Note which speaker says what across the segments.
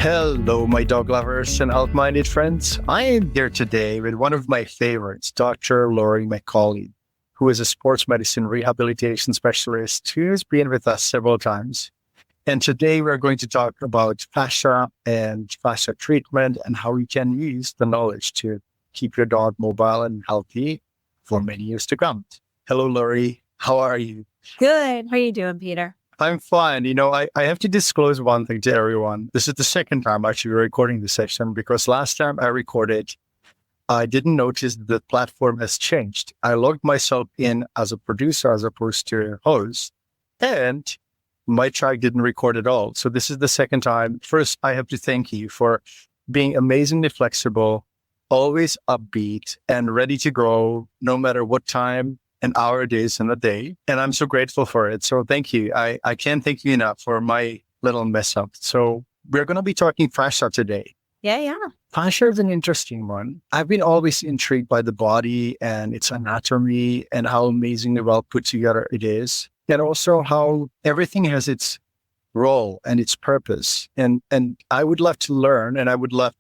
Speaker 1: Hello, my dog lovers and health-minded friends. I am here today with one of my favorites, Dr. Laurie McCauley, who is a sports medicine rehabilitation specialist who has been with us several times. And today we're going to talk about fascia and fascia treatment and how you can use the knowledge to keep your dog mobile and healthy for many years to come. Hello, Laurie. How are you?
Speaker 2: Good. How are you doing, Peter?
Speaker 1: I'm fine. I have to disclose one thing to everyone. This is the second time actually we're recording this session because last time I recorded, I didn't notice the platform has changed. I logged myself in as a producer as opposed to a host, and my track didn't record at all. So this is the second time. First, I have to thank you for being amazingly flexible, always upbeat, and ready to go no matter what time an hour it is in a day. And I'm so grateful for it. So thank you. I can't thank you enough for my little mess up. So we're going to be talking fascia today.
Speaker 2: Yeah.
Speaker 1: Fascia is an interesting one. I've been always intrigued by the body and its anatomy and how amazingly well put together it is. And also how everything has its role and its purpose. And I would love to learn, and I would love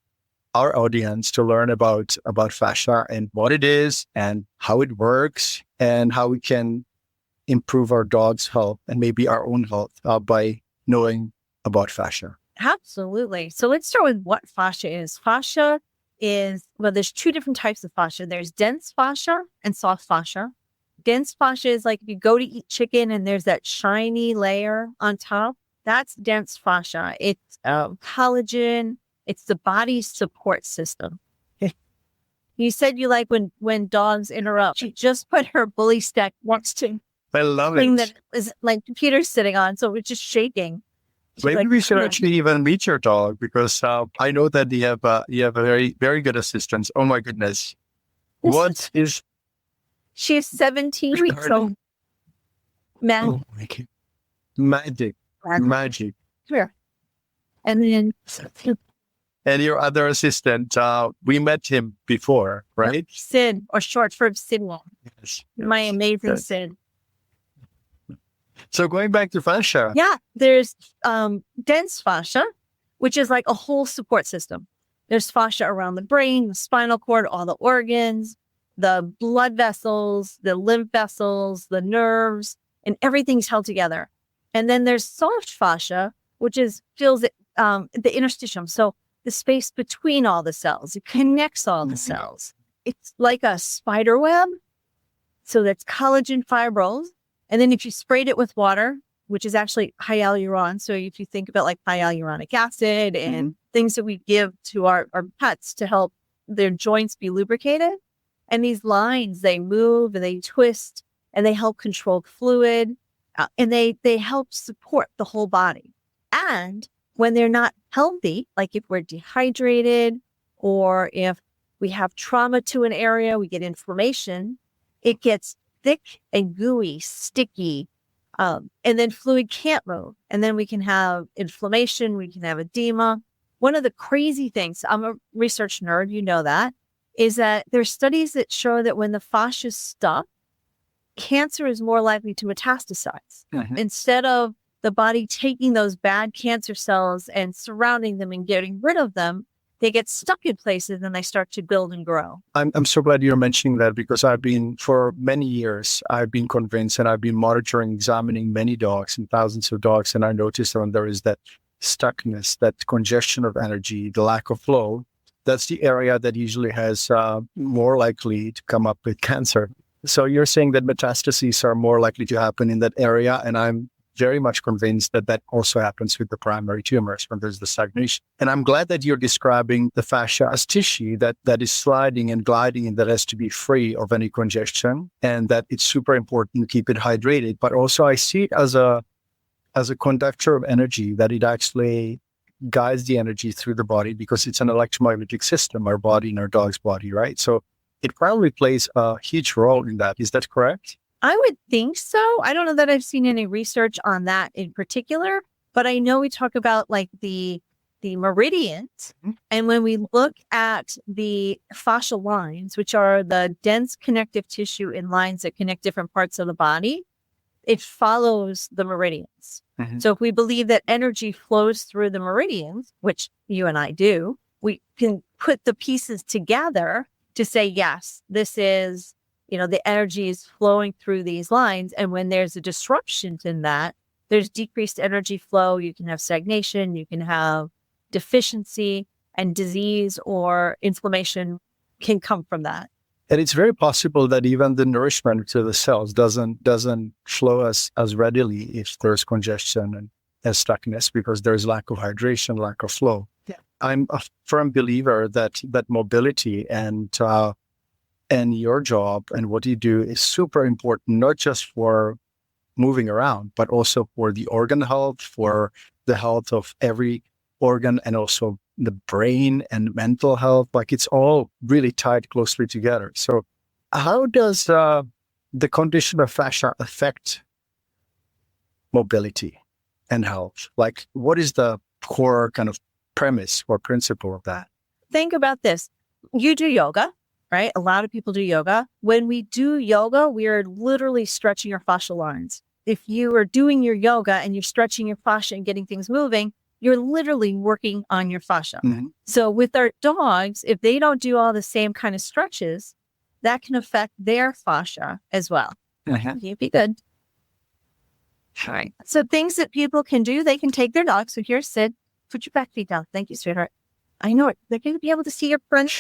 Speaker 1: our audience to learn about fascia and what it is and how it works and how we can improve our dog's health and maybe our own health by knowing about fascia.
Speaker 2: Absolutely. So let's start with what fascia is. Fascia is, well, there's two different types of fascia. There's dense fascia and soft fascia. Dense fascia is like if you go to eat chicken and there's that shiny layer on top, that's dense fascia. It's collagen. It's the body's support system. You said you like when dogs interrupt. She just put her bully stack wants to.
Speaker 1: I love
Speaker 2: thing
Speaker 1: it.
Speaker 2: that is like Peter's sitting on, so it's just shaking. She's
Speaker 1: Maybe
Speaker 2: like,
Speaker 1: we should
Speaker 2: "Come on."
Speaker 1: actually even meet your dog because I know that you have a very, very good assistant. Oh my goodness. What is
Speaker 2: She's 17 weeks old. Man,
Speaker 1: oh my God. Magic. Magic.
Speaker 2: come here. And then
Speaker 1: And your other assistant, we met him before, right?
Speaker 2: Sid, or short for Sid.
Speaker 1: Yes.
Speaker 2: My amazing
Speaker 1: Yes.
Speaker 2: Sid.
Speaker 1: So going back to fascia.
Speaker 2: Yeah, there's dense fascia, which is like a whole support system. There's fascia around the brain, the spinal cord, all the organs, the blood vessels, the lymph vessels, the nerves, and everything's held together. And then there's soft fascia, which fills the interstitium. So the space between all the cells, it connects all the cells. It's like a spider web. So that's collagen fibrils. And then if you sprayed it with water, which is actually hyaluron. So if you think about like hyaluronic acid and things that we give to our pets to help their joints be lubricated. And these lines, they move and they twist and they help control fluid and they help support the whole body. And when they're not healthy, like if we're dehydrated or if we have trauma to an area, we get inflammation, it gets thick and gooey, sticky, and then fluid can't move. And then we can have inflammation, we can have edema. One of the crazy things, I'm a research nerd, you know that, is that there's studies that show that when the fascia is stuck, cancer is more likely to metastasize. Instead of the body taking those bad cancer cells and surrounding them and getting rid of them, they get stuck in places and they start to build and grow.
Speaker 1: I'm so glad you're mentioning that because for many years, I've been convinced and I've been monitoring, examining many dogs and thousands of dogs. And I noticed when there is that stuckness, that congestion of energy, the lack of flow, that's the area that usually has more likely to come up with cancer. So you're saying that metastases are more likely to happen in that area. And I'm very much convinced that also happens with the primary tumors when there's the stagnation. And I'm glad that you're describing the fascia as tissue that is sliding and gliding and that has to be free of any congestion and that it's super important to keep it hydrated. But also I see it as a conductor of energy, that it actually guides the energy through the body because it's an electromagnetic system, our body and our dog's body, right? So it probably plays a huge role in that. Is that correct?
Speaker 2: I would think so. I don't know that I've seen any research on that in particular, but I know we talk about like the meridians. And when we look at the fascial lines, which are the dense connective tissue in lines that connect different parts of the body, it follows the meridians.
Speaker 1: Mhm.
Speaker 2: So if we believe that energy flows through the meridians, which you and I do, we can put the pieces together to say, yes, this is, the energy is flowing through these lines. And when there's a disruption in that, there's decreased energy flow. You can have stagnation, you can have deficiency, and disease or inflammation can come from that.
Speaker 1: And it's very possible that even the nourishment to the cells doesn't flow as readily if there's congestion and stuckness, because there's lack of hydration, lack of flow.
Speaker 2: Yeah.
Speaker 1: I'm a firm believer that mobility and your job and what you do is super important, not just for moving around, but also for the organ health, for the health of every organ, and also the brain and mental health. Like, it's all really tied closely together. So how does the condition of fascia affect mobility and health? Like, what is the core kind of premise or principle of that?
Speaker 2: Think about this. You do yoga, right? A lot of people do yoga. When we do yoga, we are literally stretching our fascial lines. If you are doing your yoga and you're stretching your fascia and getting things moving, you're literally working on your fascia.
Speaker 1: Mm-hmm.
Speaker 2: So with our dogs, if they don't do all the same kind of stretches, that can affect their fascia as well.
Speaker 1: Uh-huh.
Speaker 2: You'd be good. All right. So things that people can do, they can take their dog. So here, sit, put your back feet down. Thank you, sweetheart. I know it. They're going to be able to see your front.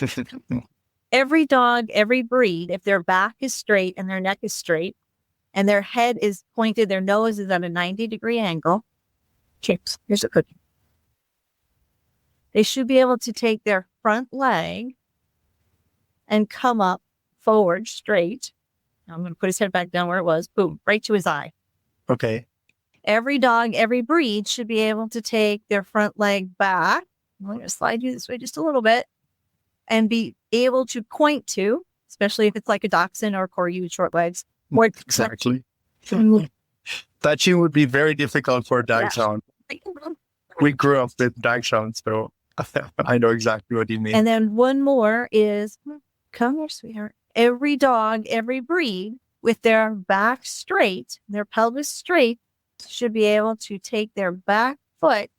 Speaker 2: Every dog, every breed, if their back is straight and their neck is straight and their head is pointed, their nose is at a 90-degree angle. Chips, here's a cookie. They should be able to take their front leg and come up forward straight. I'm going to put his head back down where it was. Boom, right to his eye.
Speaker 1: Okay.
Speaker 2: Every dog, every breed should be able to take their front leg back. I'm going to slide you this way just a little bit and be able to point to, especially if it's like a dachshund or a corgi with short legs. More
Speaker 1: Exactly. Touching would be very difficult for a dachshund. We grew up with dachshunds, so I know exactly what you mean.
Speaker 2: And then one more is, come here, sweetheart. Every dog, every breed, with their back straight, their pelvis straight, should be able to take their back foot,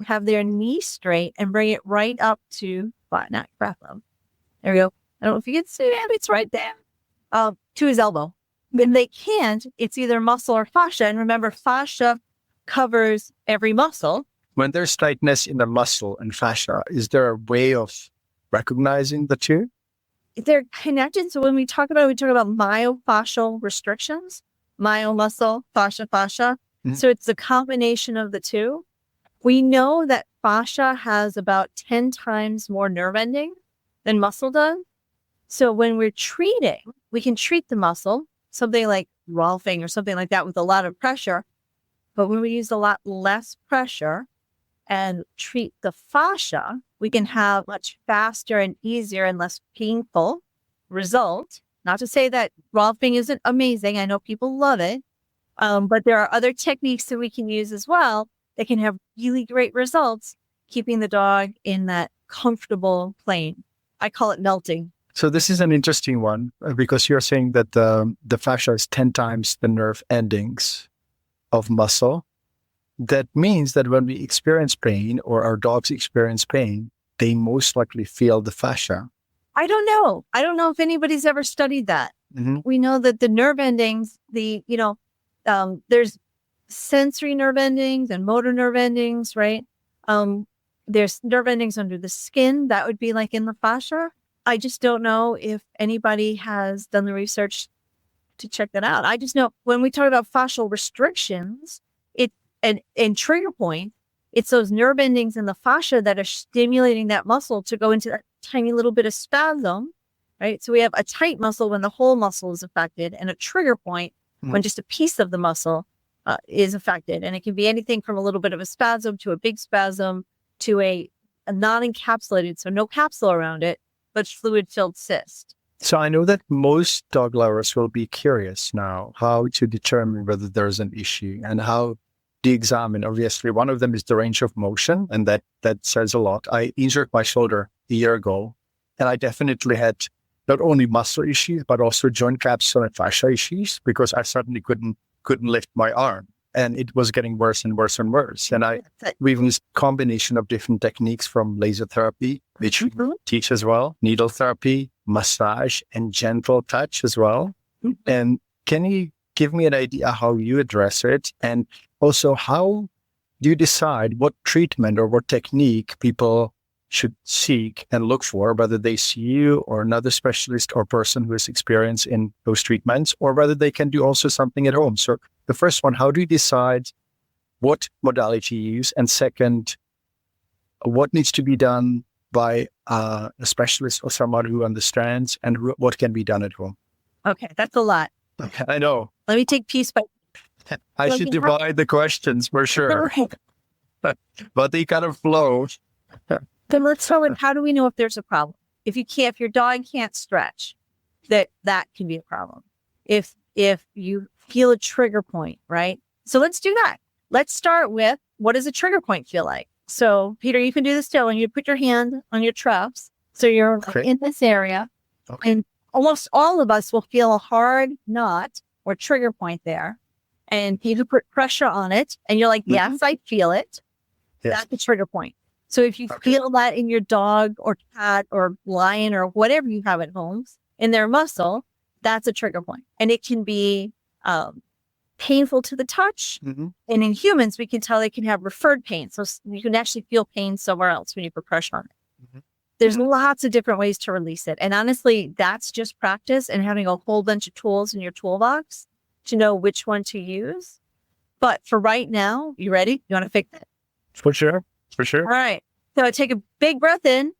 Speaker 2: have their knee straight, and bring it right up to flat neck breath level. There we go. I don't know if you can see it. It's right there. To his elbow. When they can't, it's either muscle or fascia. And remember, fascia covers every muscle.
Speaker 1: When there's tightness in the muscle and fascia, is there a way of recognizing the two?
Speaker 2: They're connected. So when we talk about myofascial restrictions, myomuscle, fascia.
Speaker 1: Mm-hmm.
Speaker 2: So it's a combination of the two. We know that fascia has about 10 times more nerve ending than muscle does. So when we're treating, we can treat the muscle, something like rolfing or something like that with a lot of pressure. But when we use a lot less pressure and treat the fascia, we can have much faster and easier and less painful result. Not to say that rolfing isn't amazing. I know people love it. But there are other techniques that we can use as well that can have really great results, keeping the dog in that comfortable plane. I call it melting.
Speaker 1: So this is an interesting one because you're saying that the fascia is 10 times the nerve endings of muscle. That means that when we experience pain or our dogs experience pain, they most likely feel the fascia.
Speaker 2: I don't know. I don't know if anybody's ever studied that.
Speaker 1: Mm-hmm.
Speaker 2: We know that the nerve endings, there's sensory nerve endings and motor nerve endings, right? There's nerve endings under the skin. That would be like in the fascia. I just don't know if anybody has done the research to check that out. I just know when we talk about fascial restrictions, and trigger point, it's those nerve endings in the fascia that are stimulating that muscle to go into that tiny little bit of spasm, right? So we have a tight muscle when the whole muscle is affected, and a trigger point when just a piece of the muscle is affected. And it can be anything from a little bit of a spasm to a big spasm to a non-encapsulated, so no capsule around it, but fluid-filled cyst.
Speaker 1: So I know that most dog lovers will be curious now how to determine whether there's an issue and how to examine. Obviously, one of them is the range of motion, and that says a lot. I injured my shoulder a year ago, and I definitely had not only muscle issues, but also joint capsule and fascia issues because I certainly couldn't couldn't lift my arm. And it was getting worse and worse and worse. And we used a combination of different techniques from laser therapy, which we teach as well, needle therapy, massage, and gentle touch as well. And can you give me an idea how you address it? And also, how do you decide what treatment or what technique people should seek and look for, whether they see you or another specialist or person who has experience in those treatments, or whether they can do also something at home? So the first one, how do you decide what modality you use? And second, what needs to be done by a specialist or someone who understands, and what can be done at home?
Speaker 2: Okay, that's a lot.
Speaker 1: I know.
Speaker 2: Let me take piece by
Speaker 1: I should divide the questions for sure. But they kind of flow.
Speaker 2: Then let's start with, how do we know if there's a problem? If your dog can't stretch, that can be a problem. If you feel a trigger point, right? So let's do that. Let's start with, what does a trigger point feel like? So Peter, you can do this too. And you put your hand on your traps. So you're in this area, and almost all of us will feel a hard knot or trigger point there. And you can put pressure on it, and you're like, yes, I feel it. Yes. That's the trigger point. So if you feel that in your dog or cat or lion or whatever you have at home, in their muscle, that's a trigger point. And it can be painful to the touch. And in humans, we can tell they can have referred pain. So you can actually feel pain somewhere else when you put pressure on it. There's lots of different ways to release it. And honestly, that's just practice and having a whole bunch of tools in your toolbox to know which one to use. But for right now, you ready? You want to fix it?
Speaker 1: For sure. For sure.
Speaker 2: All right. So take a big breath in.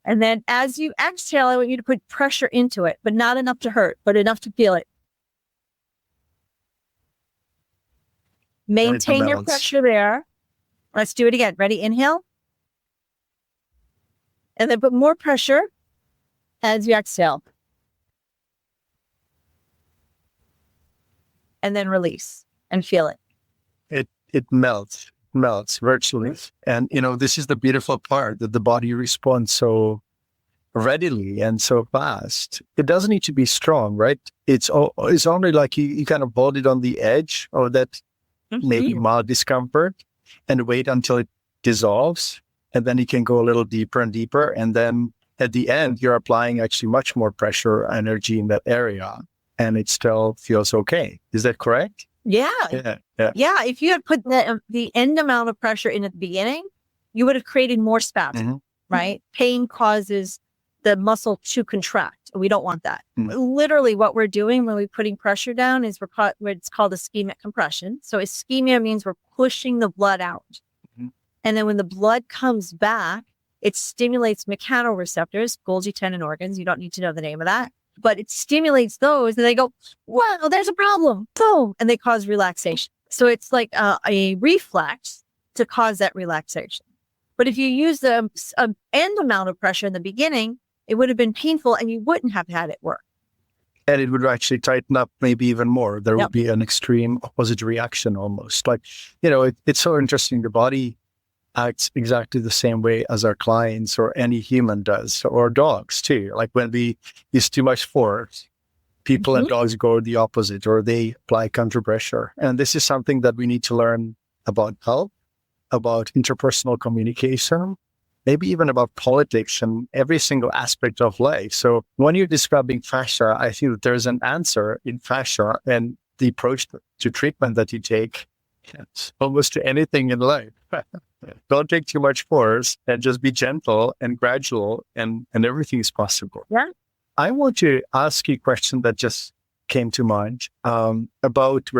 Speaker 2: And then as you exhale, I want you to put pressure into it, but not enough to hurt, but enough to feel it. Maintain your pressure there. Let's do it again. Ready? Inhale. And then put more pressure as you exhale. And then release and feel it.
Speaker 1: It melts virtually. And, this is the beautiful part, that the body responds so readily and so fast. It doesn't need to be strong, right? It's only like you kind of hold it on the edge or that maybe mild discomfort, and wait until it dissolves. And then you can go a little deeper and deeper. And then at the end, you're applying actually much more pressure, energy in that area, and it still feels okay. Is that correct?
Speaker 2: Yeah. If you had put the end amount of pressure in at the beginning, you would have created more spasm, right? Pain causes the muscle to contract. We don't want that. Literally what we're doing when we're putting pressure down is it's called ischemic compression. So ischemia means we're pushing the blood out. And then when the blood comes back, it stimulates mechanoreceptors, Golgi tendon organs. You don't need to know the name of that. But it stimulates those, and they go, wow, there's a problem. Boom. And they cause relaxation. So it's like a reflex to cause that relaxation. But if you use the end amount of pressure in the beginning, it would have been painful and you wouldn't have had it work.
Speaker 1: And it would actually tighten up maybe even more. There would be an extreme opposite reaction almost. Like, it's so interesting. The body acts exactly the same way as our clients or any human does, or dogs too. Like when we use too much force, people and dogs go the opposite, or they apply counter pressure. And this is something that we need to learn about health, about interpersonal communication, maybe even about politics and every single aspect of life. So when you're describing fascia, I feel that there's an answer in fascia, and the approach to treatment that you take almost to anything in life. Don't take too much force, and just be gentle and gradual, and everything is possible.
Speaker 2: Yeah.
Speaker 1: I want to ask you a question that just came to mind about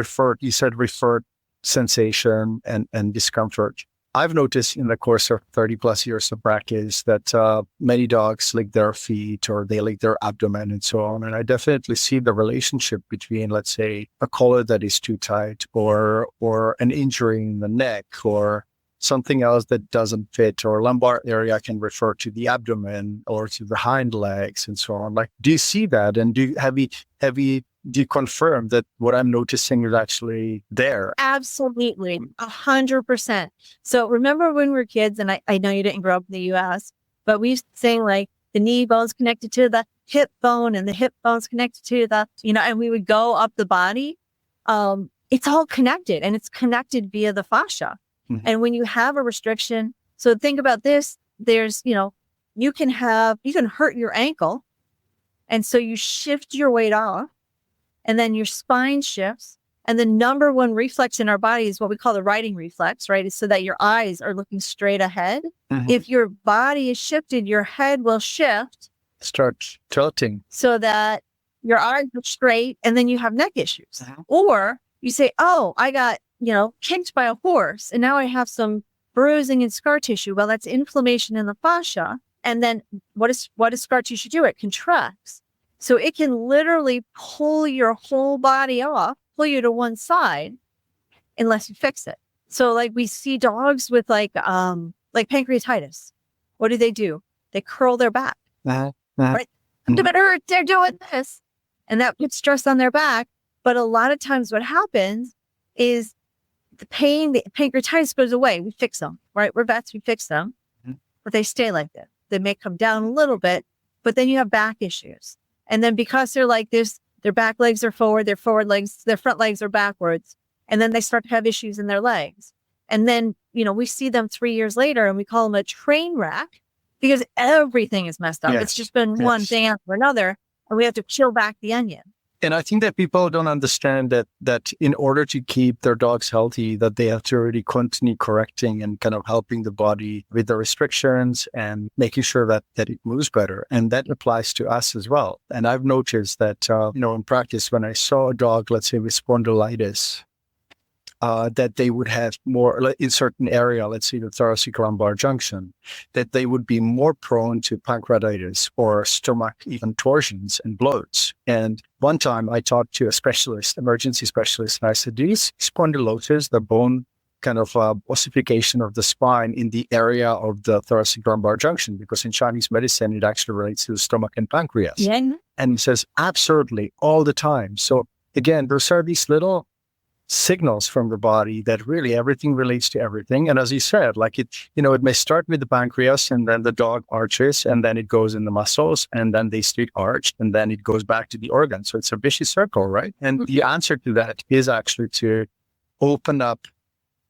Speaker 1: you said referred sensation and discomfort. I've noticed in the course of 30 plus years of practice that many dogs lick their feet, or they lick their abdomen and so on. And I definitely see the relationship between, let's say, a collar that is too tight, or an injury in the neck, or something else that doesn't fit, or lumbar area can refer to the abdomen or to the hind legs and so on. Like, do you see that? And do you confirm that what I'm noticing is actually there?
Speaker 2: Absolutely. 100%. So remember when we were kids, and I know you didn't grow up in the US, but we used to sing like the knee bone's connected to the hip bone, and the hip bone's connected to the, and we would go up the body. It's all connected, and it's connected via the fascia.
Speaker 1: Mhm.
Speaker 2: And when you have a restriction, so think about this, there's, you can hurt your ankle. And so you shift your weight off, and then your spine shifts. And the number one reflex in our body is what we call the riding reflex, right? It's so that your eyes are looking straight ahead.
Speaker 1: Mhm.
Speaker 2: If your body is shifted, your head will shift
Speaker 1: Start tilting.
Speaker 2: so that your eyes are straight, and then you have neck issues.
Speaker 1: Mhm.
Speaker 2: Or you say, oh, I got, kicked by a horse, and now I have some bruising and scar tissue. Well, that's inflammation in the fascia. And then what does scar tissue do? It contracts. So it can literally pull your whole body off, pull you to one side, unless you fix it. So like we see dogs with like pancreatitis. What do? They curl their back. Right? If it hurts, they're doing this. And that puts stress on their back. But a lot of times what happens is the pain, the pancreatitis goes away. We fix them, right? We're vets, we fix them, but they stay like this. They may come down a little bit, but then you have back issues. And then because they're like this, their back legs are forward, their front legs are backwards. And then they start to have issues in their legs. And then, we see them 3 years later and we call them a train wreck because everything is messed up.
Speaker 1: Yes.
Speaker 2: It's just been one thing after another, and we have to peel back the onion.
Speaker 1: And I think that people don't understand that in order to keep their dogs healthy, that they have to really continue correcting and kind of helping the body with the restrictions and making sure that it moves better. And that applies to us as well. And I've noticed that, in practice, when I saw a dog, let's say with spondylitis, that they would have more in certain area, let's say the thoracic lumbar junction, that they would be more prone to pancreatitis or stomach even torsions and bloats. And one time I talked to a specialist, emergency specialist, and I said, do you see spondylosis, the bone kind of ossification of the spine in the area of the thoracic lumbar junction? Because in Chinese medicine, it actually relates to the stomach and pancreas.
Speaker 2: Yeah.
Speaker 1: And he says, absolutely, all the time. So again, those are these little signals from the body that really everything relates to everything. And as you said, like it may start with the pancreas, and then the dog arches, and then it goes in the muscles, and then they stay arched, and then it goes back to the organs. So it's a vicious circle, right? And the answer to that is actually to open up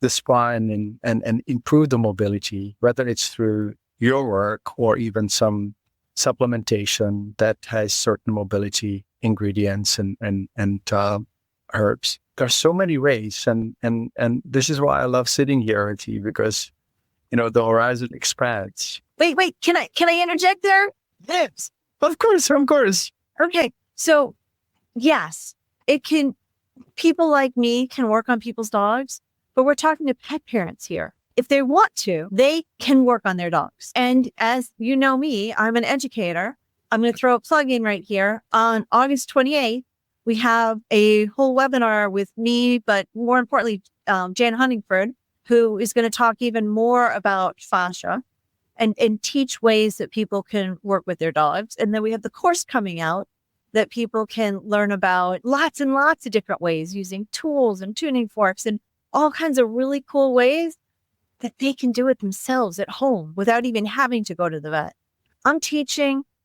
Speaker 1: the spine and improve the mobility, whether it's through your work or even some supplementation that has certain mobility ingredients and herbs. There's so many ways, and this is why I love sitting here with you, because the horizon expands.
Speaker 2: Wait, can I interject there?
Speaker 1: Yes, of course.
Speaker 2: Okay, so yes, it can. People like me can work on people's dogs, but we're talking to pet parents here. If they want to, they can work on their dogs. And as you know me, I'm an educator. I'm going to throw a plug in right here. On August 28th, we have a whole webinar with me, but more importantly, Jan Huntingford, who is going to talk even more about fascia and teach ways that people can work with their dogs. And then we have the course coming out that people can learn about lots and lots of different ways using tools and tuning forks and all kinds of really cool ways that they can do it themselves at home without even having to go to the vet.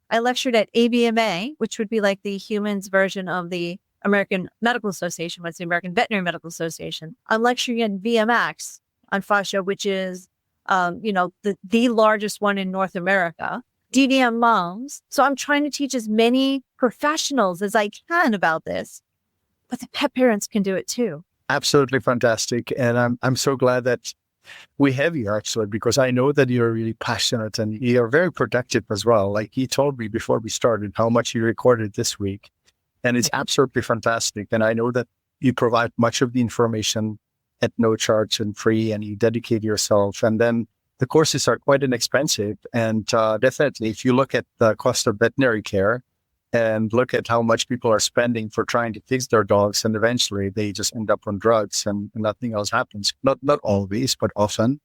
Speaker 2: I lectured at ABMA, which would be like the humans version of the American Medical Association, what's the American Veterinary Medical Association. I'm lecturing at VMX on fascia, which is, the largest one in North America. DDM moms. So I'm trying to teach as many professionals as I can about this, but the pet parents can do it too.
Speaker 1: Absolutely fantastic. And I'm so glad that we have you, actually, because I know that you're really passionate and you're very productive as well. Like you told me before we started how much you recorded this week, and it's absolutely fantastic. And I know that you provide much of the information at no charge and free, and you dedicate yourself. And then the courses are quite inexpensive. And definitely, if you look at the cost of veterinary care and look at how much people are spending for trying to fix their dogs, and eventually they just end up on drugs and nothing else happens. Not always, but often.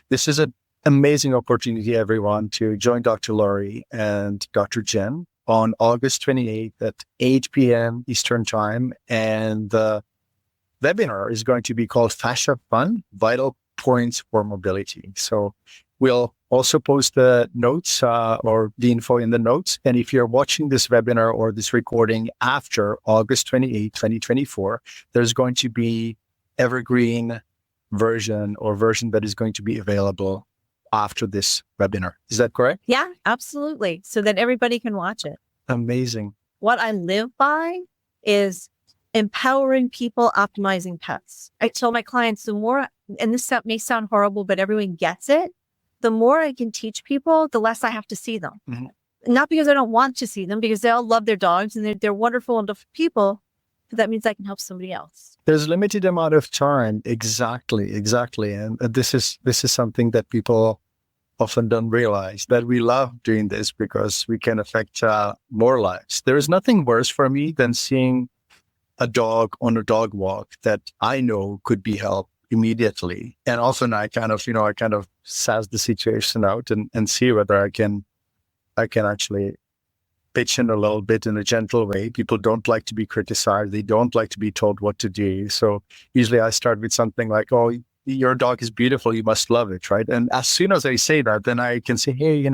Speaker 1: This is an amazing opportunity, everyone, to join Dr. Laurie and Dr. Jen on August 28th at 8 p.m. Eastern Time. And the webinar is going to be called Fascia Fun, Vital Points for Mobility. So We'll also post the notes or the info in the notes. And if you're watching this webinar or this recording after August 28, 2024, there's going to be evergreen version that is going to be available after this webinar. Is that correct?
Speaker 2: Yeah, absolutely. So that everybody can watch it.
Speaker 1: Amazing.
Speaker 2: What I live by is empowering people, optimizing pets. I tell my clients the more, and this may sound horrible, but everyone gets it. The more I can teach people, the less I have to see them. Mm-hmm. Not because I don't want to see them, because they all love their dogs and they're wonderful and wonderful people. But that means I can help somebody else.
Speaker 1: There's a limited amount of time. Exactly. And this is something that people often don't realize, that we love doing this because we can affect more lives. There is nothing worse for me than seeing a dog on a dog walk that I know could be helped immediately. And often I kind of sass the situation out and see whether I can actually pitch in a little bit in a gentle way. People don't like to be criticized. They don't like to be told what to do. So usually I start with something like, oh, your dog is beautiful. You must love it, right? And as soon as I say that, then I can say, hey,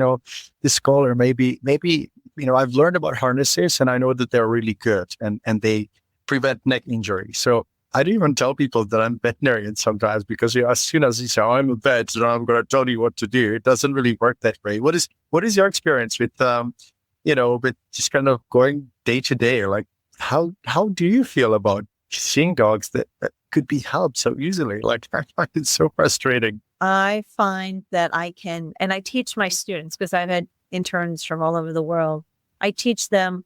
Speaker 1: this collar, maybe, I've learned about harnesses and I know that they're really good and they prevent neck injury. So I don't even tell people that I'm veterinarian sometimes because as soon as you say, oh, I'm a vet, so I'm going to tell you what to do. It doesn't really work that way. What is your experience with, with just kind of going day to day? Like, how do you feel about seeing dogs that could be helped so easily? Like, I find it so frustrating.
Speaker 2: I find that I can, and I teach my students because I've had interns from all over the world. I teach them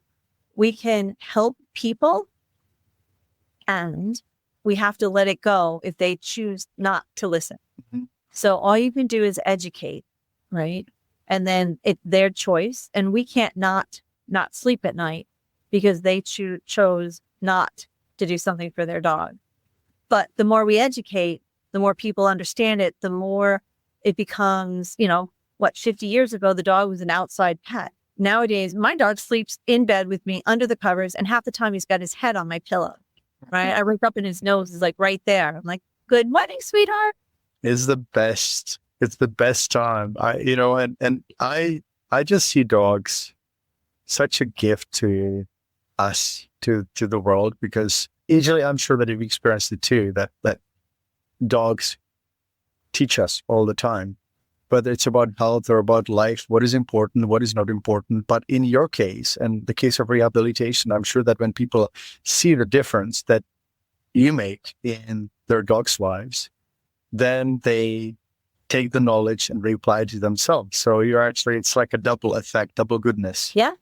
Speaker 2: we can help people and we have to let it go if they choose not to listen. Mm-hmm. So all you can do is educate, right? And then it's their choice. And we can't not sleep at night because they chose not to do something for their dog. But the more we educate, the more people understand it, the more it becomes, 50 years ago, the dog was an outside pet. Nowadays, my dog sleeps in bed with me under the covers, and half the time he's got his head on my pillow, right? I wake up and his nose is like right there. I'm like, good morning, sweetheart.
Speaker 1: It's the best. It's the best time. I just see dogs such a gift to us, to the world, because usually I'm sure that you've experienced it too, that dogs teach us all the time, whether it's about health or about life, what is important, what is not important. But in your case, and the case of rehabilitation, I'm sure that when people see the difference that you make in their dogs' lives, then they take the knowledge and reapply it to themselves. So it's like a double effect, double goodness.
Speaker 2: Yeah.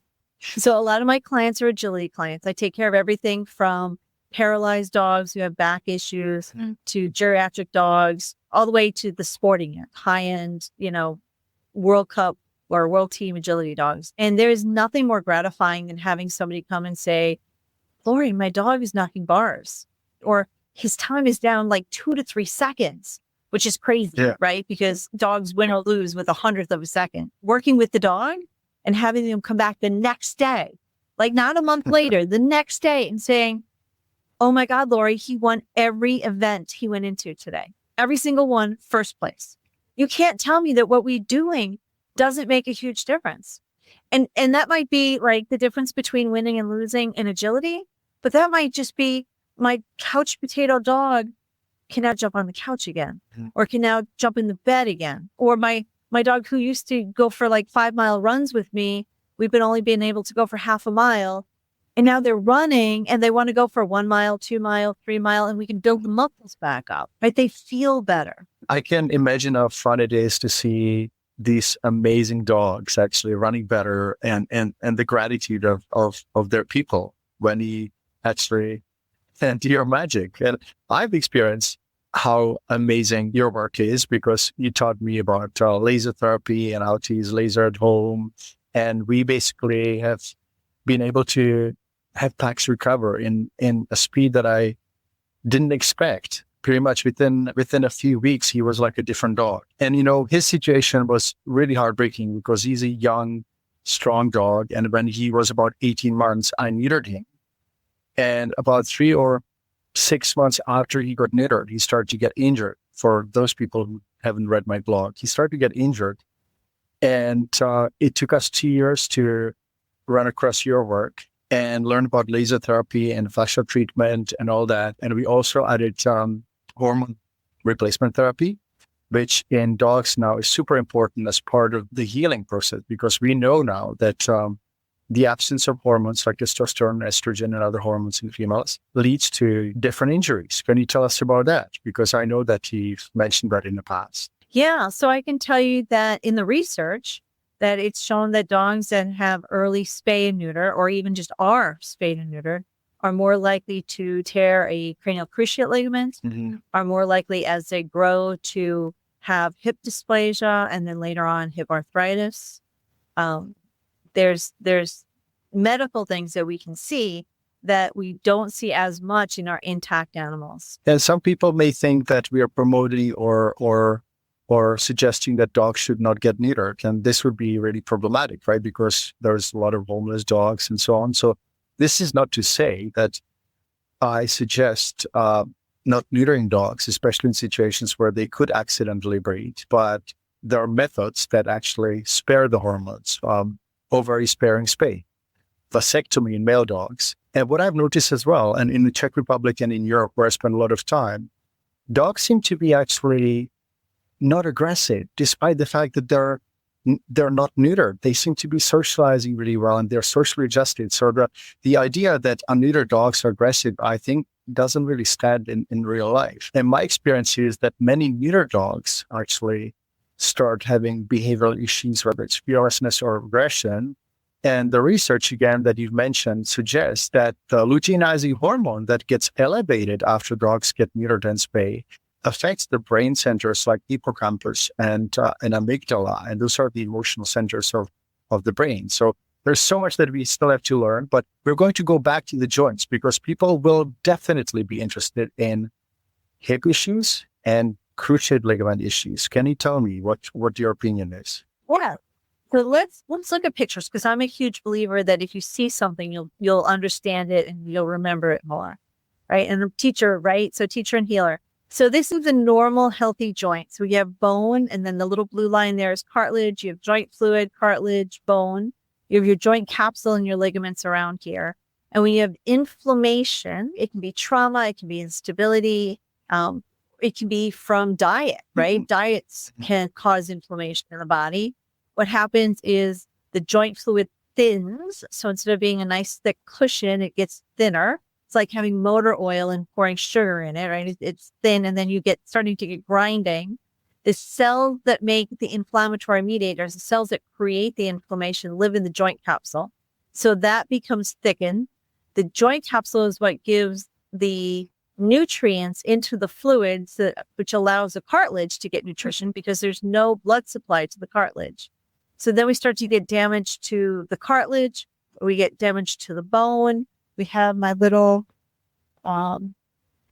Speaker 2: So a lot of my clients are agility clients. I take care of everything from paralyzed dogs who have back issues to geriatric dogs, all the way to the sporting end, high-end, World Cup or World Team agility dogs. And there is nothing more gratifying than having somebody come and say, Laurie, my dog is knocking bars, or his time is down like 2 to 3 seconds, which is crazy, right? Because dogs win or lose with 1/100 of a second. Working with the dog and having them come back the next day, like not a month later, the next day, and saying, oh my God, Laurie, he won every event he went into today. Every single one, first place. You can't tell me that what we're doing doesn't make a huge difference. And that might be like the difference between winning and losing in agility, but that might just be my couch potato dog can now jump on the couch again, or can now jump in the bed again. Or my dog who used to go for like 5-mile runs with me, we've only been able to go for half a mile. And now they're running and they want to go for 1 mile, 2 mile, 3 mile, and we can build the muscles back up, right? They feel better.
Speaker 1: I can imagine how fun it is to see these amazing dogs actually running better and the gratitude of their people when he actually do your magic. And I've experienced how amazing your work is because you taught me about laser therapy and how to use laser at home. And we basically have been able to have Pax recover in a speed that I didn't expect. Pretty much within a few weeks, he was like a different dog. And, his situation was really heartbreaking because he's a young, strong dog. And when he was about 18 months, I neutered him. And about 3 or 6 months after he got neutered, he started to get injured. for those people who haven't read my blog, he started to get injured. And it took us 2 years to run across your work and learn about laser therapy and fascia treatment and all that. And we also added hormone replacement therapy, which in dogs now is super important as part of the healing process, because we know now that the absence of hormones like testosterone, estrogen, and other hormones in females leads to different injuries. Can you tell us about that? Because I know that you've mentioned that in the past.
Speaker 2: Yeah. So I can tell you that in the research that it's shown that dogs that have early spay and neuter, or even just are spayed and neutered, are more likely to tear a cranial cruciate ligament, are more likely as they grow to have hip dysplasia, and then later on hip arthritis. There's medical things that we can see that we don't see as much in our intact animals.
Speaker 1: And some people may think that we are promoting or suggesting that dogs should not get neutered. And this would be really problematic, right? Because there's a lot of homeless dogs and so on. So this is not to say that I suggest not neutering dogs, especially in situations where they could accidentally breed. But there are methods that actually spare the hormones. Ovary sparing spay, vasectomy in male dogs. And what I've noticed as well, and in the Czech Republic and in Europe, where I spend a lot of time, dogs seem to be actually not aggressive, despite the fact that they're not neutered. They seem to be socializing really well, and they're socially adjusted. So the idea that unneutered dogs are aggressive, I think, doesn't really stand in real life. And my experience is that many neutered dogs actually start having behavioral issues, whether it's fearlessness or aggression. And the research, again, that you've mentioned suggests that the luteinizing hormone that gets elevated after dogs get neutered and spay affects the brain centers like hippocampus and amygdala. And those are the emotional centers of the brain. So there's so much that we still have to learn, but we're going to go back to the joints because people will definitely be interested in hip issues and cruciate ligament issues. Can you tell me what your opinion is?
Speaker 2: Yeah. So let's look at pictures, because I'm a huge believer that if you see something, you'll understand it and you'll remember it more, right? And the teacher, right? So teacher and healer. So this is a normal, healthy joint. So you have bone, and then the little blue line there is cartilage. You have joint fluid, cartilage, bone. You have your joint capsule and your ligaments around here. And when you have inflammation, it can be trauma, it can be instability, it can be from diet, right? Diets can cause inflammation in the body. What happens is the joint fluid thins. So instead of being a nice thick cushion, it gets thinner. It's like having motor oil and pouring sugar in it, right? It's thin, and then you get starting to get grinding. The cells that make the inflammatory mediators, the cells that create the inflammation, live in the joint capsule. So that becomes thickened. The joint capsule is what gives the nutrients into the fluids, which allows the cartilage to get nutrition because there's no blood supply to the cartilage. So then we start to get damage to the cartilage, we get damage to the bone. We have my little,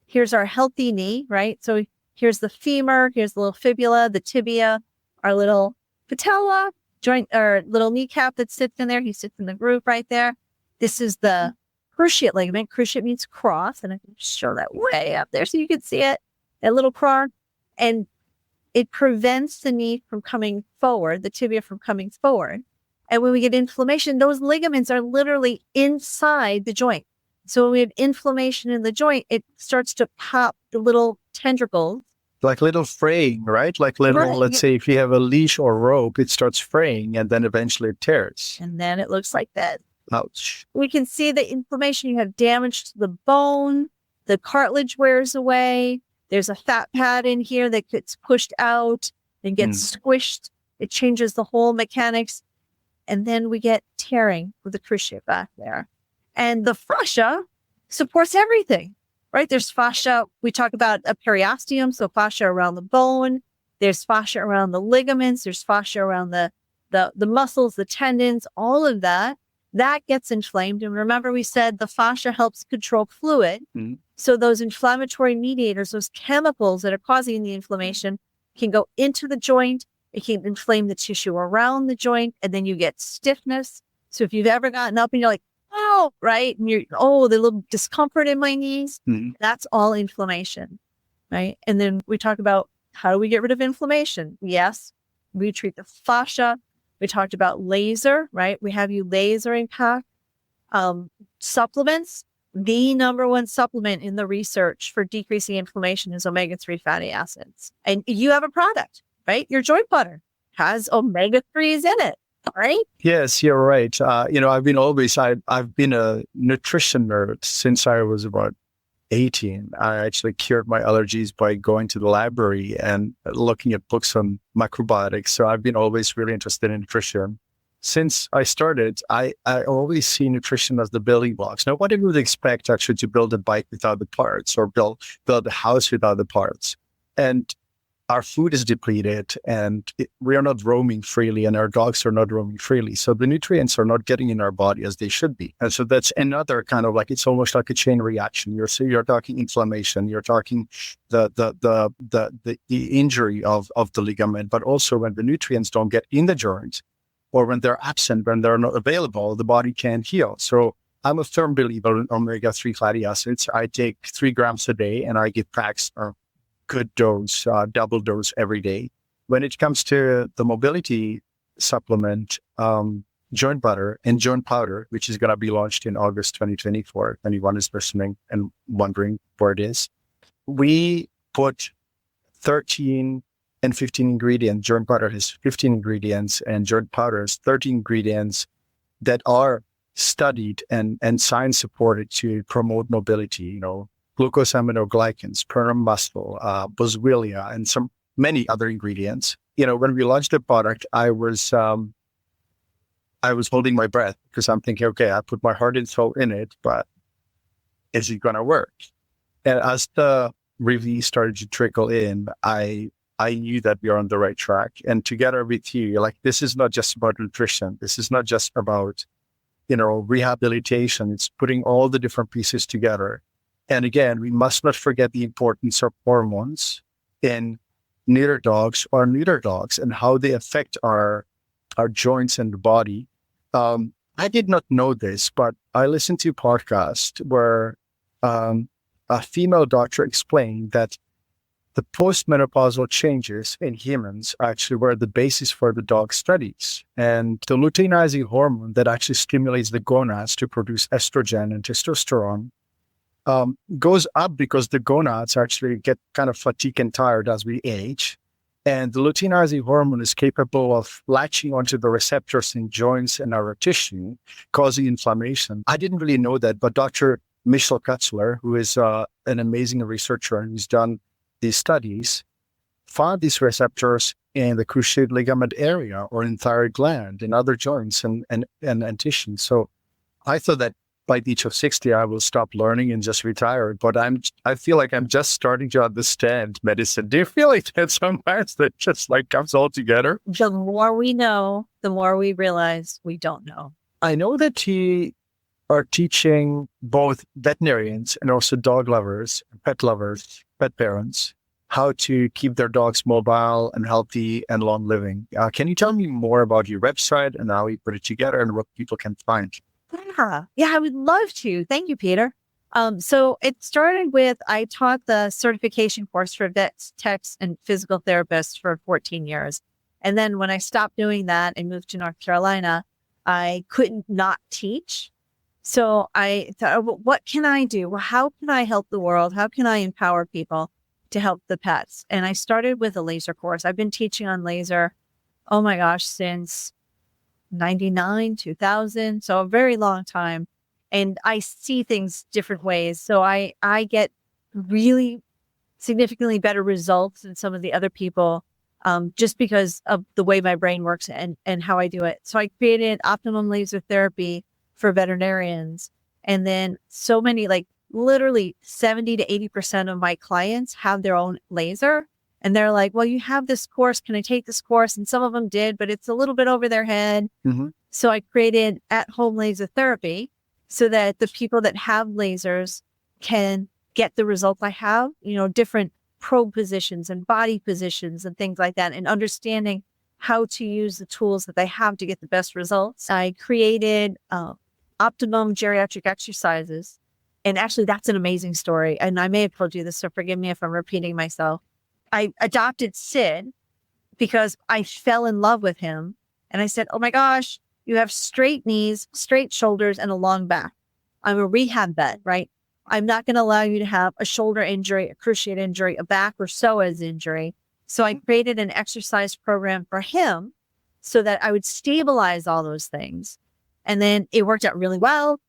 Speaker 2: here's our healthy knee, right? So here's the femur, here's the little fibula, the tibia, our little patella joint, or little kneecap that sits in there. He sits in the groove right there. This is the cruciate ligament. Cruciate means cross, and I can show that way up there so you can see it, that little cross. And it prevents the knee from coming forward, the tibia from coming forward. And when we get inflammation, those ligaments are literally inside the joint. So when we have inflammation in the joint, it starts to pop the little tendrils.
Speaker 1: Like little fraying, right? Like little,
Speaker 2: Right.
Speaker 1: Let's say if you have a leash or rope, it starts fraying and then eventually it tears.
Speaker 2: And then it looks like that.
Speaker 1: Ouch.
Speaker 2: We can see the inflammation. You have damage to the bone. The cartilage wears away. There's a fat pad in here that gets pushed out and gets squished. It changes the whole mechanics. And then we get tearing with the cruciate back there. And the fascia supports everything, right? There's fascia. We talk about a periosteum, so fascia around the bone. There's fascia around the ligaments. There's fascia around the muscles, the tendons, all of that. That gets inflamed. And remember, we said the fascia helps control fluid. So those inflammatory mediators, those chemicals that are causing the inflammation, can go into the joint. It can inflame the tissue around the joint, and then you get stiffness. So if you've ever gotten up and you're like, oh, right, and you're, oh, the little discomfort in my knees, that's all inflammation, right? And then we talk about How do we get rid of inflammation? Yes, we treat the fascia. We talked about laser, right? We have you lasering pack. Supplements. The number one supplement in the research for decreasing inflammation is omega-3 fatty acids. And you have a product, right? Your joint butter has omega-3s in it, right?
Speaker 1: Yes, you're right. I've been a nutrition nerd since I was about 18. I actually cured my allergies by going to the library and looking at books on microbiotics. So I've been always really interested in nutrition. Since I started, I always see nutrition as the building blocks. Nobody would expect actually to build a bike without the parts or build a house without the parts. And our food is depleted and we are not roaming freely and our dogs are not roaming freely. So the nutrients are not getting in our body as they should be. And so that's another kind of like, it's almost like a chain reaction. You're talking inflammation, you're talking the injury of the ligament, but also when the nutrients don't get in the joint or when they're absent, when they're not available, the body can't heal. So I'm a firm believer in omega-3 fatty acids. I take 3 grams a day and I give packs or good dose, double dose every day. When it comes to the mobility supplement, joint butter and joint powder, which is going to be launched in August 2024, if anyone is listening and wondering where it is, we put 13 and 15 ingredients. Joint butter has 15 ingredients and joint powder has 13 ingredients that are studied and science supported to promote mobility, glucosaminoglycans, perum muscle, boswellia, and many other ingredients. When we launched the product, I was holding my breath because I'm thinking, okay, I put my heart and soul in it, but is it going to work? And as the reviews started to trickle in, I knew that we are on the right track. And together with you, this is not just about nutrition. This is not just about, rehabilitation. It's putting all the different pieces together. And again, we must not forget the importance of hormones in neuter dogs and how they affect our joints and the body. I did not know this, but I listened to a podcast where a female doctor explained that the postmenopausal changes in humans actually were the basis for the dog studies. And the luteinizing hormone that actually stimulates the gonads to produce estrogen and testosterone goes up because the gonads actually get kind of fatigued and tired as we age. And the luteinizing hormone is capable of latching onto the receptors in joints and our tissue, causing inflammation. I didn't really know that, but Dr. Michelle Kutzler, who is an amazing researcher and who's done these studies, found these receptors in the cruciate ligament area or in thyroid gland and other joints and tissues. So I thought that by the age of 60, I will stop learning and just retire. But I feel like I'm just starting to understand medicine. Do you feel like that sometimes that just comes all together?
Speaker 2: The more we know, the more we realize we don't know.
Speaker 1: I know that you are teaching both veterinarians and also dog lovers, pet parents, how to keep their dogs mobile and healthy and long living. Can you tell me more about your website and how you put it together and what people can find?
Speaker 2: Yeah, I would love to. Thank you, Peter. So it started with, I taught the certification course for vets, techs, and physical therapists for 14 years. And then when I stopped doing that and moved to North Carolina, I couldn't not teach. So I thought, what can I do? Well, how can I help the world? How can I empower people to help the pets? And I started with a laser course. I've been teaching on laser, oh my gosh, since 99, 2000. So a very long time. And I see things different ways. So I get really significantly better results than some of the other people, just because of the way my brain works and how I do it. So I created optimum laser therapy for veterinarians. And then so many, literally 70 to 80% of my clients have their own laser. And they're like, well, you have this course. Can I take this course? And some of them did, but it's a little bit over their head. Mm-hmm. So I created at-home laser therapy so that the people that have lasers can get the results I have, different probe positions and body positions and things like that, and understanding how to use the tools that they have to get the best results. I created optimum geriatric exercises. And actually, that's an amazing story. And I may have told you this, so forgive me if I'm repeating myself. I adopted Sid because I fell in love with him. And I said, oh my gosh, you have straight knees, straight shoulders, and a long back. I'm a rehab vet, right? I'm not going to allow you to have a shoulder injury, a cruciate injury, a back or psoas injury. So I created an exercise program for him so that I would stabilize all those things. And then it worked out really well.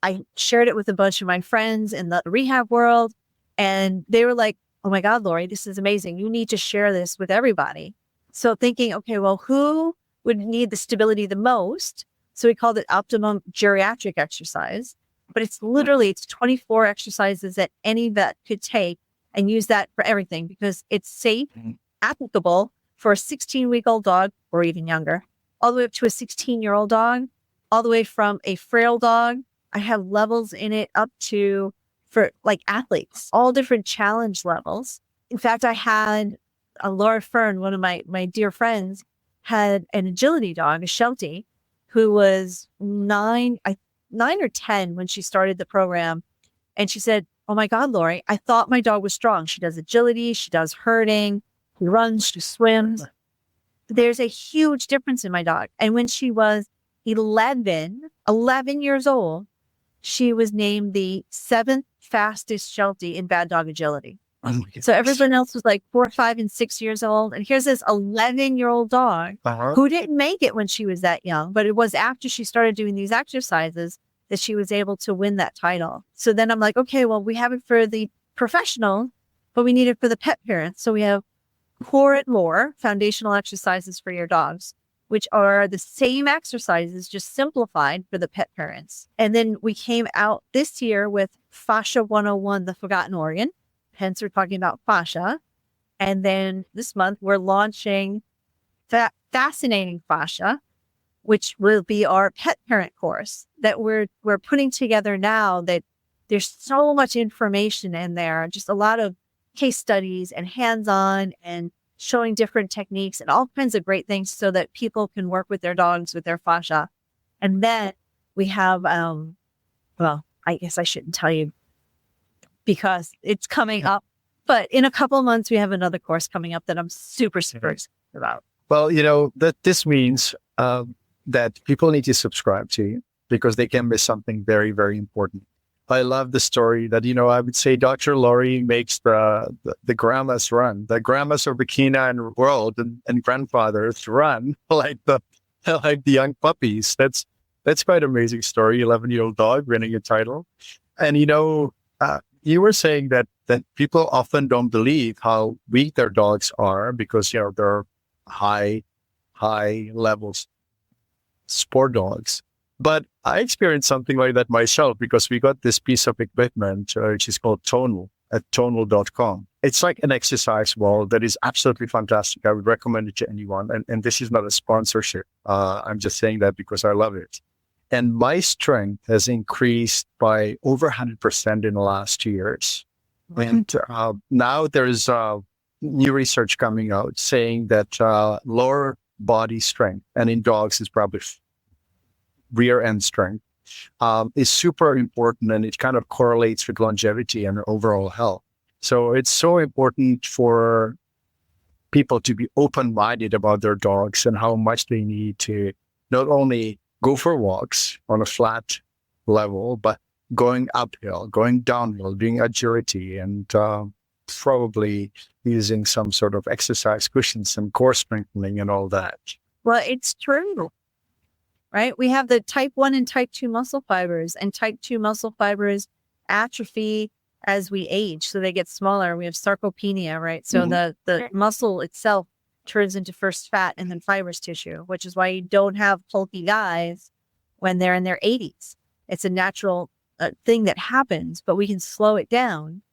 Speaker 2: I shared it with a bunch of my friends in the rehab world. And they were like, oh my God, Laurie, this is amazing. You need to share this with everybody. So thinking, okay, well, who would need the stability the most? So we called it optimum geriatric exercise. But it's 24 exercises that any vet could take and use that for everything because it's safe, applicable for a 16-week-old dog or even younger, all the way up to a 16-year-old dog, all the way from a frail dog. I have levels in it up to for like athletes, all different challenge levels. In fact, I had Laura Fern, one of my dear friends, had an agility dog, a Sheltie, who was 9 or 10 when she started the program. And she said, oh my God, Laurie, I thought my dog was strong. She does agility. She does herding. She runs, she swims. There's a huge difference in my dog. And when she was 11 years old, she was named the 7th fastest Sheltie in bad dog agility. Oh, so everyone else was like 4, 5, and 6 years old. And here's this 11-year-old dog who didn't make it when she was that young, but it was after she started doing these exercises that she was able to win that title. So then I'm like, okay, well, we have it for the professional, but we need it for the pet parents. So we have Core and More foundational exercises for your dogs, which are the same exercises, just simplified for the pet parents. And then we came out this year with Fascia 101, the forgotten organ. Hence, we're talking about fascia. And then this month, we're launching Fascinating Fascia, which will be our pet parent course that we're putting together now. That there's so much information in there, just a lot of case studies and hands-on and showing different techniques and all kinds of great things so that people can work with their dogs with their fascia. And then we have, well, I guess I shouldn't tell you because it's coming up. But in a couple of months, we have another course coming up that I'm super excited about.
Speaker 1: Well, that this means that people need to subscribe to you because they can miss something very, very important. I love the story that, I would say Dr. Laurie makes the grandmas run, the grandmas of the canine world and grandfathers run like the young puppies. That's quite an amazing story. 11-year-old dog winning a title. And, you were saying that people often don't believe how weak their dogs are because, they're high levels sport dogs. But I experienced something like that myself because we got this piece of equipment, which is called Tonal at tonal.com. It's like an exercise wall that is absolutely fantastic. I would recommend it to anyone. And this is not a sponsorship. I'm just saying that because I love it. And my strength has increased by over 100% in the last 2 years. And now there's new research coming out saying that lower body strength, and in dogs is probably rear end strength, is super important, and it kind of correlates with longevity and overall health. So it's so important for people to be open-minded about their dogs and how much they need to not only go for walks on a flat level, but going uphill, going downhill, doing agility, and probably using some sort of exercise cushions and core strengthening and all that.
Speaker 2: Well, it's true, right? We have the type 1 and type 2 muscle fibers, and type 2 muscle fibers atrophy as we age. So they get smaller. We have sarcopenia, right? So the muscle itself turns into first fat and then fibrous tissue, which is why you don't have bulky guys when they're in their 80s. It's a natural thing that happens, but we can slow it down.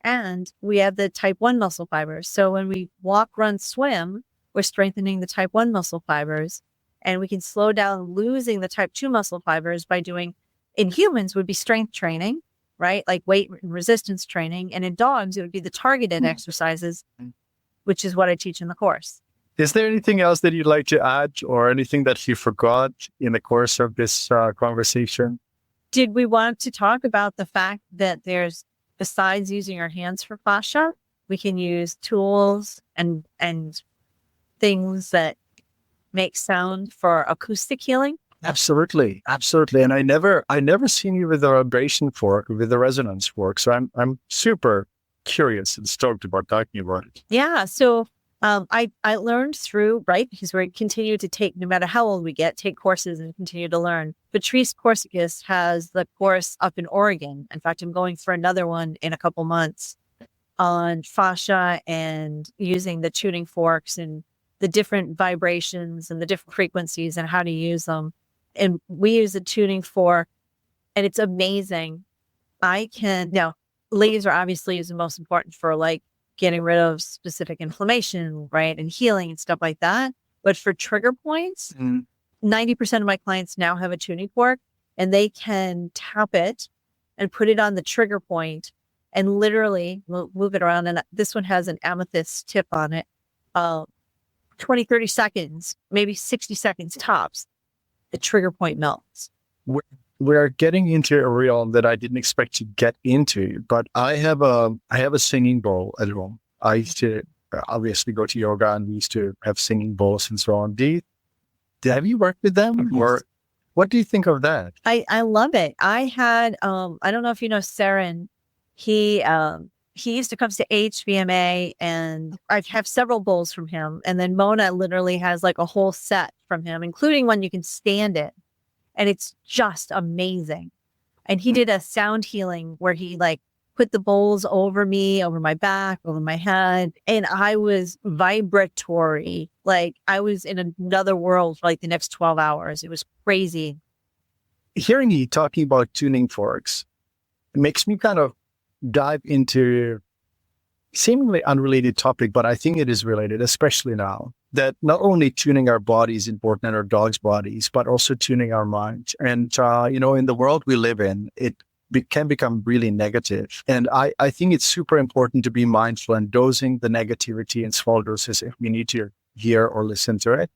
Speaker 2: And we have the type 1 muscle fibers. So when we walk, run, swim, we're strengthening the type 1 muscle fibers, and we can slow down losing the type 2 muscle fibers by doing, in humans would be strength training, right? Like weight and resistance training. And in dogs, it would be the targeted exercises, which is what I teach in the course.
Speaker 1: Is there anything else that you'd like to add or anything that you forgot in the course of this conversation?
Speaker 2: Did we want to talk about the fact that there's, besides using our hands for fascia, We can use tools and things that make sound for acoustic healing.
Speaker 1: Absolutely. Absolutely. And I never seen you with a vibration fork, with a resonance fork. So I'm super curious and stoked about talking about it.
Speaker 2: Yeah. So I learned through, right, because we continue to take, no matter how old we get, take courses and continue to learn. Patrice Corsicis has the course up in Oregon. In fact, I'm going for another one in a couple months on fascia and using the tuning forks and the different vibrations and the different frequencies and how to use them. And we use a tuning fork, and it's amazing. Now, laser obviously is the most important for like getting rid of specific inflammation, right? And healing and stuff like that. But for trigger points, 90% of my clients now have a tuning fork, and they can tap it and put it on the trigger point and literally move it around. And this one has an amethyst tip on it. 20, 30 seconds, maybe 60 seconds tops, the trigger point melts.
Speaker 1: We're getting into a realm that I didn't expect to get into, but I have a singing bowl at home. I used to obviously go to yoga, and we used to have singing bowls and so on. Have you worked with them, or what do you think of that?
Speaker 2: I love it. I had I don't know if you know Saren. He used to come to HVMA, and I have several bowls from him. And then Mona literally has like a whole set from him, including one you can stand in. And it's just amazing. And he did a sound healing where he like put the bowls over me, over my back, over my head. And I was vibratory. Like I was in another world for like the next 12 hours. It was crazy.
Speaker 1: Hearing you talking about tuning forks, it makes me kind of dive into seemingly unrelated topic, but I think it is related, especially now, that not only tuning our body is important and our dogs' bodies, but also tuning our mind. And, in the world we live in, it can become really negative. And I think it's super important to be mindful and dosing the negativity in small doses if we need to hear or listen to it,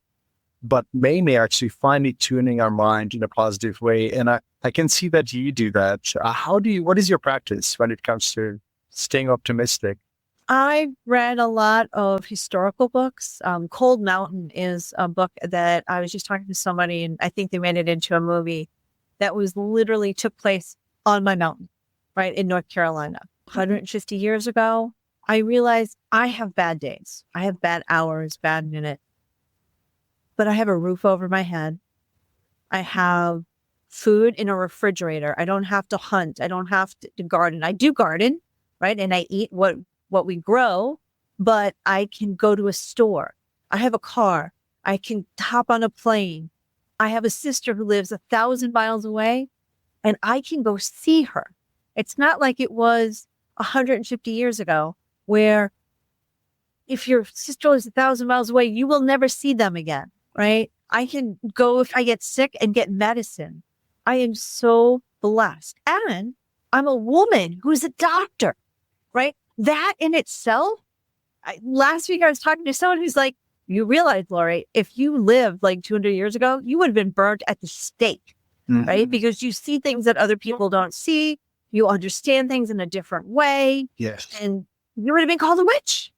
Speaker 1: but mainly actually finally tuning our mind in a positive way. And I can see that you do that. What is your practice when it comes to staying optimistic?
Speaker 2: I read a lot of historical books. Cold Mountain is a book that I was just talking to somebody, and I think they made it into a movie that was literally took place on my mountain, right, in North Carolina. 150 years ago, I realized I have bad days. I have bad hours, bad minutes, but I have a roof over my head. I have food in a refrigerator. I don't have to hunt. I don't have to garden. I do garden, right? And I eat what we grow, but I can go to a store. I have a car. I can hop on a plane. I have a sister who lives 1,000 miles away, and I can go see her. It's not like it was 150 years ago, where if your sister lives 1,000 miles away, you will never see them again, right? I can go if I get sick and get medicine. I am so blessed. And I'm a woman who's a doctor, right? That in itself, last week I was talking to someone who's like, you realize, Laurie, if you lived like 200 years ago, you would have been burnt at the stake, right? Because you see things that other people don't see. You understand things in a different way.
Speaker 1: Yes.
Speaker 2: And you would have been called a witch,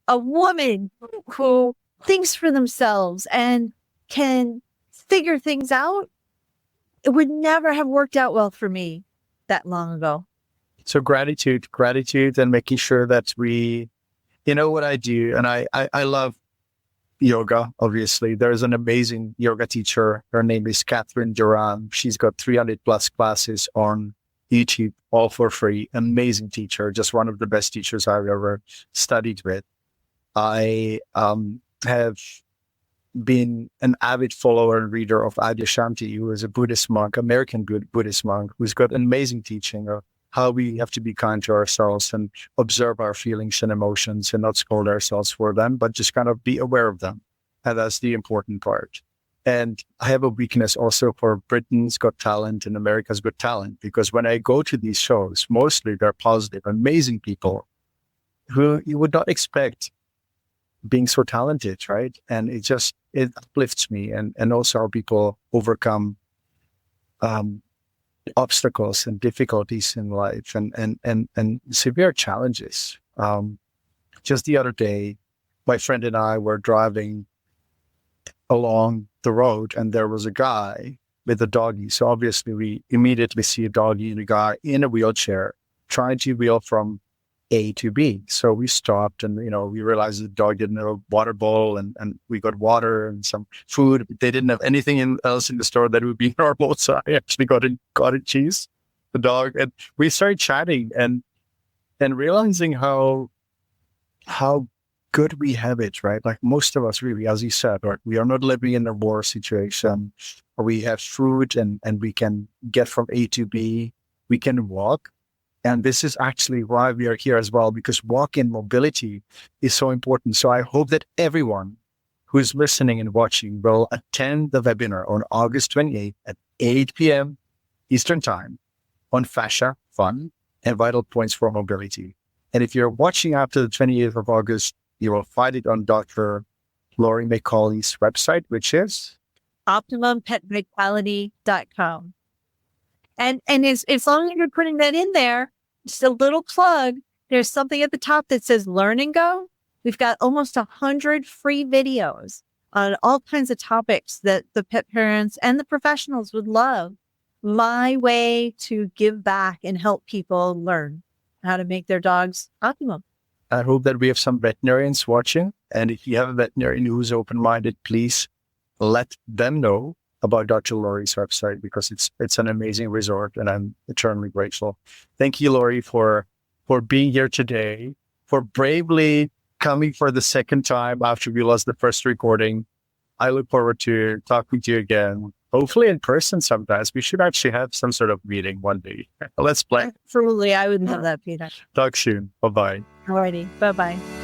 Speaker 2: a woman who thinks for themselves and can figure things out. It would never have worked out well for me that long ago.
Speaker 1: So gratitude, and making sure that what I do, and I love yoga, obviously. There's an amazing yoga teacher. Her name is Catherine Duran. She's got 300 plus classes on YouTube, all for free. Amazing teacher, just one of the best teachers I've ever studied with. I have been an avid follower and reader of Adyashanti, who is a Buddhist monk, American Buddhist monk, who's got amazing teaching of how we have to be kind to ourselves and observe our feelings and emotions and not scold ourselves for them, but just kind of be aware of them. And that's the important part. And I have a weakness also for Britain's Got Talent and America's Got Talent, because when I go to these shows, mostly they're positive, amazing people who you would not expect being so talented, right? And it uplifts me, and also how people overcome obstacles and difficulties in life and severe challenges. just the other day, my friend and I were driving along the road, and there was a guy with a doggy. So obviously, we immediately see a doggy and a guy in a wheelchair trying to wheel from A to B. So we stopped, and we realized the dog didn't have a water bowl, and we got water and some food. They didn't have anything else in the store that would be normal. So I actually got a cheese, the dog, and we started chatting and realizing how good we have it, right? Like most of us, really, as you said, right? We are not living in a war situation, or we have food and we can get from A to B. We can walk. And this is actually why we are here as well, because walk-in mobility is so important. So I hope that everyone who is listening and watching will attend the webinar on August 28th at 8 p.m. Eastern Time on Fascia, Fun, and Vital Points for Mobility. And if you're watching after the 28th of August, you will find it on Dr. Laurie McCauley's website, which is
Speaker 2: OptimumPetVitality.com. And as long as you're putting that in there, just a little plug, there's something at the top that says Learn and Go. We've got almost 100 free videos on all kinds of topics that the pet parents and the professionals would love. My way to give back and help people learn how to make their dogs optimum.
Speaker 1: I hope that we have some veterinarians watching. And if you have a veterinarian who's open-minded, please let them know about Dr. Laurie's website, because it's an amazing resort, and I'm eternally grateful. Thank you, Laurie, for being here today, for bravely coming for the second time after we lost the first recording. I look forward to talking to you again, hopefully in person sometimes. We should actually have some sort of meeting one day. Let's plan.
Speaker 2: Absolutely. I would love that, Peter.
Speaker 1: Talk soon. Bye-bye.
Speaker 2: Alrighty. Bye-bye.